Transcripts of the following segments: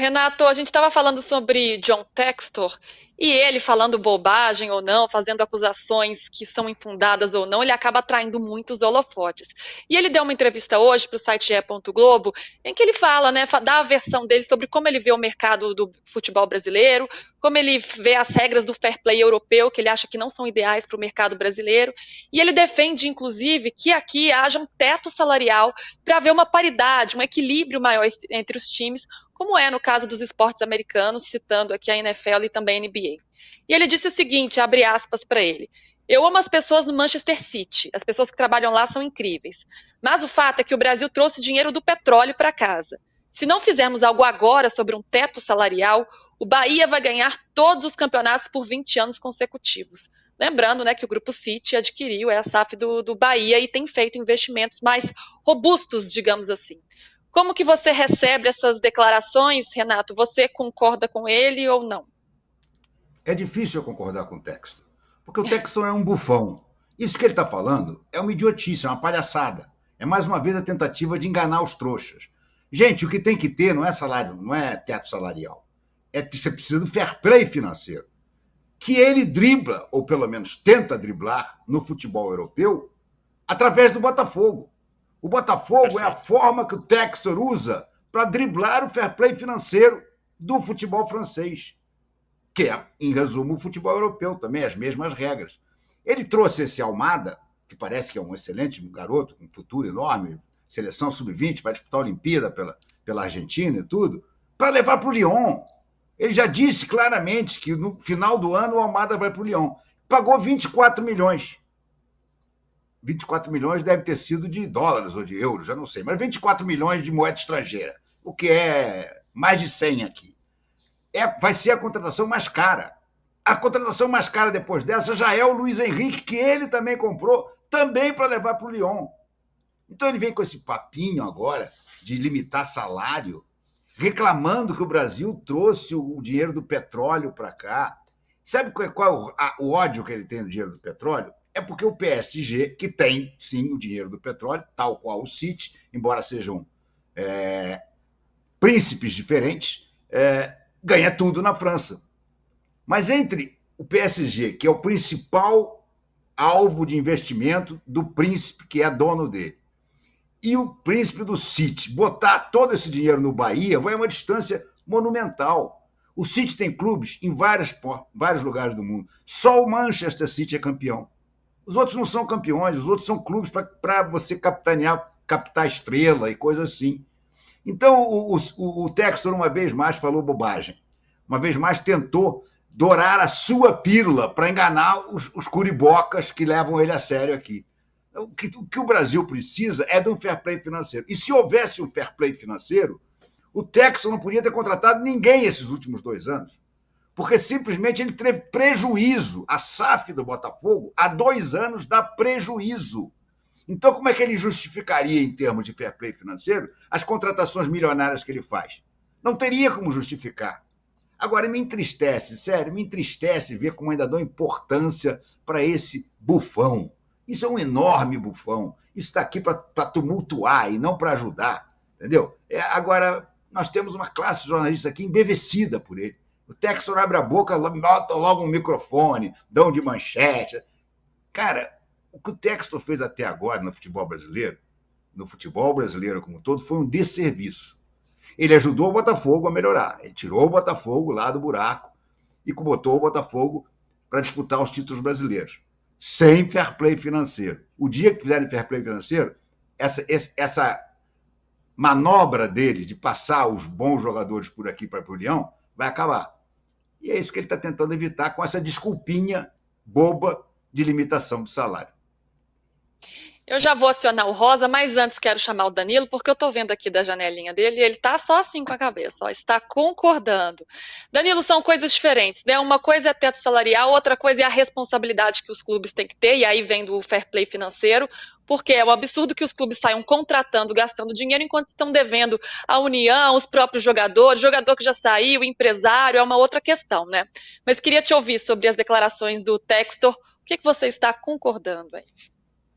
Renato, a gente estava falando sobre John Textor e ele falando bobagem ou não, fazendo acusações que são infundadas ou não, ele acaba atraindo muitos holofotes. E ele deu uma entrevista hoje para o site Globo, em que ele fala, né, dá a versão dele sobre como ele vê o mercado do futebol brasileiro, como ele vê as regras do fair play europeu, que ele acha que não são ideais para o mercado brasileiro, e ele defende, inclusive, que aqui haja um teto salarial para haver uma paridade, um equilíbrio maior entre os times, como é no caso dos esportes americanos, citando aqui a NFL e também a NBA. E ele disse o seguinte, abre aspas para ele: eu amo as pessoas no Manchester City, as pessoas que trabalham lá são incríveis, mas o fato é que o Brasil trouxe dinheiro do petróleo para casa. Se não fizermos algo agora sobre um teto salarial, o Bahia vai ganhar todos os campeonatos por 20 anos consecutivos. Lembrando, né, que o Grupo City adquiriu a SAF do Bahia e tem feito investimentos mais robustos, digamos assim. Como que você recebe essas declarações, Renato? Você concorda com ele ou não? É difícil eu concordar com o Textor, porque o Textor é um bufão. Isso que ele está falando é uma idiotice, é uma palhaçada. É mais uma vez a tentativa de enganar os trouxas. Gente, o que tem que ter não é salário, não é teto salarial. Você precisa do fair play financeiro. Que ele dribla, ou pelo menos tenta driblar, no futebol europeu, através do Botafogo. O Botafogo é a forma que o Textor usa para driblar o fair play financeiro do futebol francês, que é, em resumo, o futebol europeu também, as mesmas regras. Ele trouxe esse Almada, que parece que é um excelente garoto, com um futuro enorme, seleção sub-20, vai disputar a Olimpíada pela Argentina e tudo, para levar para o Lyon. Ele já disse claramente que no final do ano o Almada vai para o Lyon. Pagou 24 milhões. 24 milhões deve ter sido de dólares ou de euros, já não sei, mas 24 milhões de moeda estrangeira, o que é mais de 100 aqui. Vai ser a contratação mais cara. A contratação mais cara depois dessa já é o Luiz Henrique, que ele também comprou, também para levar para o Lyon. Então ele vem com esse papinho agora de limitar salário, reclamando que o Brasil trouxe o dinheiro do petróleo para cá. Sabe qual é o ódio que ele tem do dinheiro do petróleo? É porque o PSG, que tem, sim, o dinheiro do petróleo, tal qual o City, embora sejam príncipes diferentes, ganha tudo na França. Mas entre o PSG, que é o principal alvo de investimento do príncipe, que é dono dele, e o príncipe do City, botar todo esse dinheiro no Bahia, vai uma distância monumental. O City tem clubes em vários lugares do mundo. Só o Manchester City é campeão. Os outros não são campeões, os outros são clubes para você captar estrela e coisa assim. Então, o Textor, uma vez mais, falou bobagem. Uma vez mais, tentou dourar a sua pílula para enganar os curibocas que levam ele a sério aqui. O que o Brasil precisa é de um fair play financeiro. E se houvesse um fair play financeiro, o Textor não podia ter contratado ninguém esses últimos 2 anos. Porque simplesmente ele teve prejuízo. A SAF do Botafogo, há 2 anos, dá prejuízo. Então, como é que ele justificaria, em termos de fair play financeiro, as contratações milionárias que ele faz? Não teria como justificar. Agora, me entristece, sério, me entristece ver como ainda dão importância para esse bufão. Isso é um enorme bufão. Isso está aqui para tumultuar e não para ajudar, entendeu? Agora, nós temos uma classe de jornalistas aqui embevecida por ele. O Textor abre a boca, bota logo um microfone, dão de manchete. Cara, o que o Textor fez até agora no futebol brasileiro como um todo, foi um desserviço. Ele ajudou o Botafogo a melhorar. Ele tirou o Botafogo lá do buraco e botou o Botafogo para disputar os títulos brasileiros. Sem fair play financeiro. O dia que fizerem fair play financeiro, essa manobra dele de passar os bons jogadores por aqui para o Leão vai acabar. E é isso que ele está tentando evitar com essa desculpinha boba de limitação do salário. Eu já vou acionar o Rosa, mas antes quero chamar o Danilo, porque eu estou vendo aqui da janelinha dele e ele está só assim com a cabeça, ó, está concordando. Danilo, são coisas diferentes, né? Uma coisa é teto salarial, outra coisa é a responsabilidade que os clubes têm que ter, e aí vem do fair play financeiro, porque é um absurdo que os clubes saiam contratando, gastando dinheiro, enquanto estão devendo à União, os próprios jogadores, jogador que já saiu, empresário, é uma outra questão, né? Mas queria te ouvir sobre as declarações do Textor, o que você está concordando aí?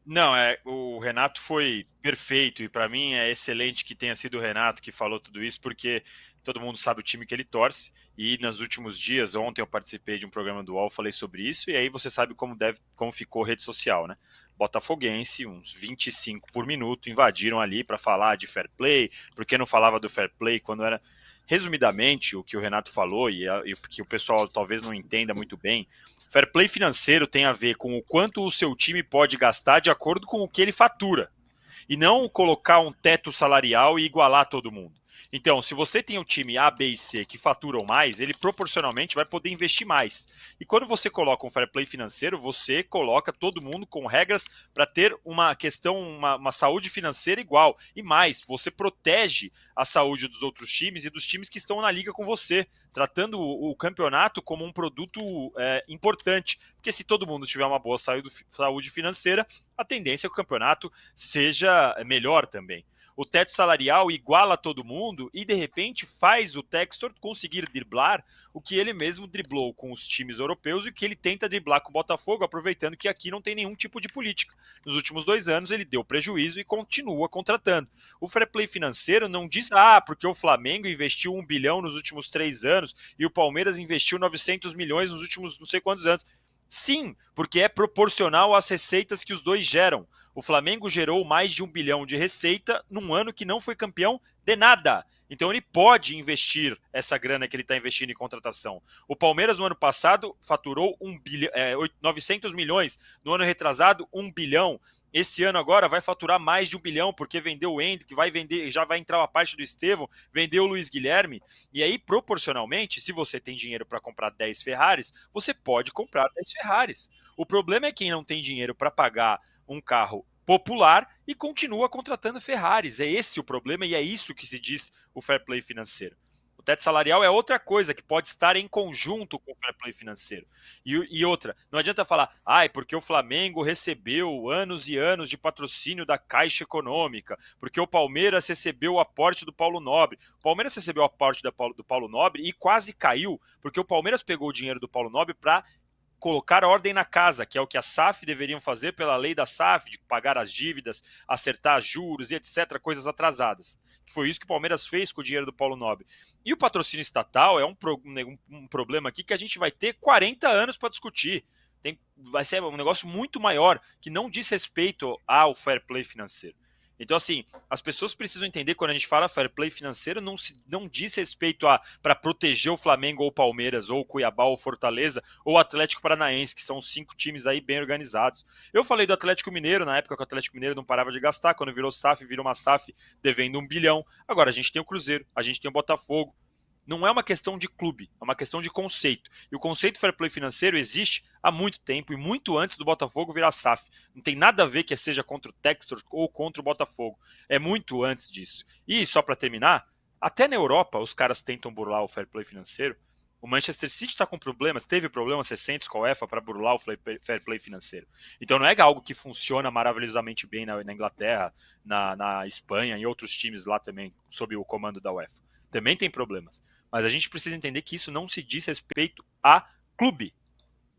Não, o Renato foi perfeito e para mim é excelente que tenha sido o Renato que falou tudo isso, porque todo mundo sabe o time que ele torce, e nos últimos dias, ontem eu participei de um programa do UOL, falei sobre isso, e aí você sabe como ficou a rede social, né? Botafoguense, uns 25 por minuto, invadiram ali para falar de fair play, porque não falava do fair play quando era... Resumidamente, o que o Renato falou, e que o pessoal talvez não entenda muito bem, fair play financeiro tem a ver com o quanto o seu time pode gastar de acordo com o que ele fatura, e não colocar um teto salarial e igualar todo mundo. Então, se você tem um time A, B e C que faturam mais, ele proporcionalmente vai poder investir mais. E quando você coloca um fair play financeiro, você coloca todo mundo com regras para ter uma questão, uma saúde financeira igual. E mais, você protege a saúde dos outros times e dos times que estão na liga com você, tratando o campeonato como um produto importante. Porque se todo mundo tiver uma boa saúde financeira, a tendência é que o campeonato seja melhor também. O teto salarial iguala todo mundo e, de repente, faz o Textor conseguir driblar o que ele mesmo driblou com os times europeus e o que ele tenta driblar com o Botafogo, aproveitando que aqui não tem nenhum tipo de política. Nos últimos 2 anos, ele deu prejuízo e continua contratando. O fair play financeiro não diz, porque o Flamengo investiu 1 bilhão nos últimos 3 anos e o Palmeiras investiu 900 milhões nos últimos não sei quantos anos. Sim, porque é proporcional às receitas que os dois geram. O Flamengo gerou mais de 1 bilhão de receita num ano que não foi campeão de nada. Então ele pode investir essa grana que ele está investindo em contratação. O Palmeiras no ano passado faturou 900 milhões, no ano retrasado 1 bilhão. Esse ano agora vai faturar mais de 1 bilhão, porque vendeu o Hendrick, vai vender, já vai entrar a parte do Estevão, vendeu o Luiz Guilherme. E aí, proporcionalmente, se você tem dinheiro para comprar 10 Ferraris, você pode comprar 10 Ferraris. O problema é quem não tem dinheiro para pagar um carro popular e continua contratando Ferraris. É esse o problema e é isso que se diz o fair play financeiro. O teto salarial é outra coisa que pode estar em conjunto com o fair play financeiro. E outra, não adianta falar, porque o Flamengo recebeu anos e anos de patrocínio da Caixa Econômica, porque o Palmeiras recebeu o aporte do Paulo Nobre. O Palmeiras recebeu o aporte do Paulo Nobre e quase caiu, porque o Palmeiras pegou o dinheiro do Paulo Nobre para colocar ordem na casa, que é o que a SAF deveriam fazer pela lei da SAF, de pagar as dívidas, acertar juros e etc., coisas atrasadas. Foi isso que o Palmeiras fez com o dinheiro do Paulo Nobre. E o patrocínio estatal é um problema aqui que a gente vai ter 40 anos para discutir. Vai ser um negócio muito maior, que não diz respeito ao fair play financeiro. Então, assim, as pessoas precisam entender, quando a gente fala fair play financeiro, não diz respeito para proteger o Flamengo ou o Palmeiras, ou o Cuiabá ou o Fortaleza, ou o Atlético Paranaense, que são 5 times aí bem organizados. Eu falei do Atlético Mineiro, na época que o Atlético Mineiro não parava de gastar, quando virou SAF, virou uma SAF devendo 1 bilhão. Agora a gente tem o Cruzeiro, a gente tem o Botafogo. Não é uma questão de clube, é uma questão de conceito. E o conceito fair play financeiro existe há muito tempo e muito antes do Botafogo virar SAF. Não tem nada a ver que seja contra o Textor ou contra o Botafogo. É muito antes disso. E só para terminar, até na Europa os caras tentam burlar o fair play financeiro. O Manchester City está com problemas, teve problemas recentes com a UEFA para burlar o fair play financeiro. Então não é algo que funciona maravilhosamente bem na Inglaterra, na Espanha e outros times lá também, sob o comando da UEFA. Também tem problemas. Mas a gente precisa entender que isso não se diz respeito a clube,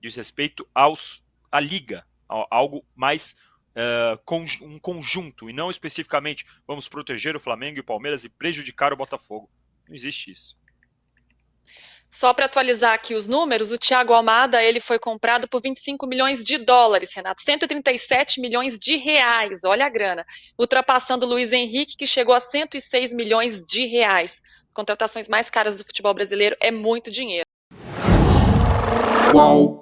diz respeito à liga, algo mais um conjunto, e não especificamente vamos proteger o Flamengo e o Palmeiras e prejudicar o Botafogo. Não existe isso. Só para atualizar aqui os números, o Thiago Almada ele foi comprado por 25 milhões de dólares, Renato, 137 milhões de reais, olha a grana, ultrapassando o Luiz Henrique, que chegou a 106 milhões de reais. As contratações mais caras do futebol brasileiro é muito dinheiro. Qual?